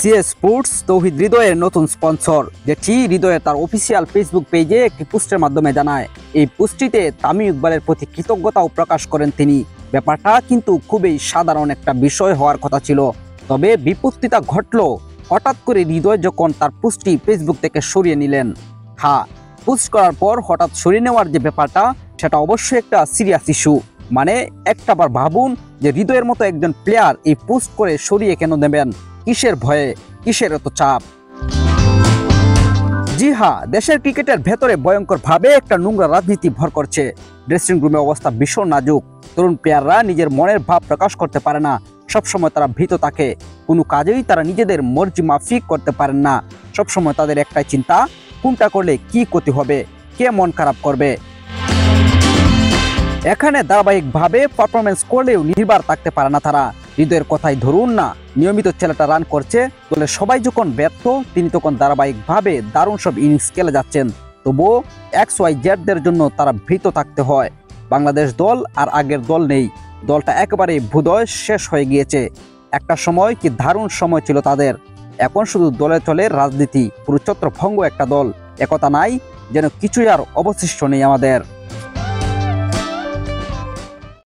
CS sports তৌহিদ হৃদয়ের নতুন sponsor, যেটি হৃদয়ে তার অফিসিয়াল ফেসবুক পেজে একটি পোস্টের মাধ্যমে জানায়। এই পোস্টটিতে তামিম ইকবালের প্রতি কৃতজ্ঞতাও প্রকাশ করেন তিনি। ব্যাপারটা কিন্তু খুবই সাধারণ একটা বিষয় হওয়ার কথা ছিল, তবে বিপত্তিটা ঘটল হঠাৎ করে হৃদয় যখন তার পোস্টটি ফেসবুক থেকে সরিয়ে নিলেন। হ্যাঁ, পোস্ট করার পর হঠাৎ সরিয়ে নেওয়ার যে ব্যাপারটা, সেটা অবশ্যই একটা সিরিয়াস ইস্যু। মানে একটাবার ভাবুন যে হৃদয়ের মতো একজন প্লেয়ার এই পোস্ট করে সরিয়ে কেন দেবেন? কিসের ভয়ে, কিসের এত চাপ? জি হ্যাঁ, দেশের ক্রিকেটের ভেতরে ভয়ঙ্কর ভাবে একটা নোংরা রাজনীতি ভর করছে। ড্রেসিং রুমে অবস্থা ভীষণ নাজুক। তরুণ প্লেয়াররা নিজের মনের ভাব প্রকাশ করতে পারে না। সবসময় তারা ভীত থাকে। কোনো কাজেই তারা নিজেদের মর্জি মাফিক করতে পারেন না। সবসময় তাদের একটাই চিন্তা, কোনটা করলে কি ক্ষতি হবে, কে মন খারাপ করবে। এখানে ধারাবাহিকভাবে পারফরমেন্স করলেও নির্ভর থাকতে পারে না তারা। হৃদয়ের কথাই ধরুন না, নিয়মিত ছেলেটা রান করছে, দলে সবাই যখন ব্যর্থ, তিনি তখন ধারাবাহিকভাবে দারুণ সব ইনিংস খেলে যাচ্ছেন। তবুও XYZদের জন্য তারা ভীত থাকতে হয়। বাংলাদেশ দল আর আগের দল নেই। দলটা একেবারে ভুদয় শেষ হয়ে গিয়েছে। একটা সময় কি দারুণ সময় ছিল তাদের। এখন শুধু দলে চলে রাজনীতি, পুরো ছত্রভঙ্গ একটা দল। একতা নাই, যেন কিছুই আর অবশিষ্ট নেই আমাদের।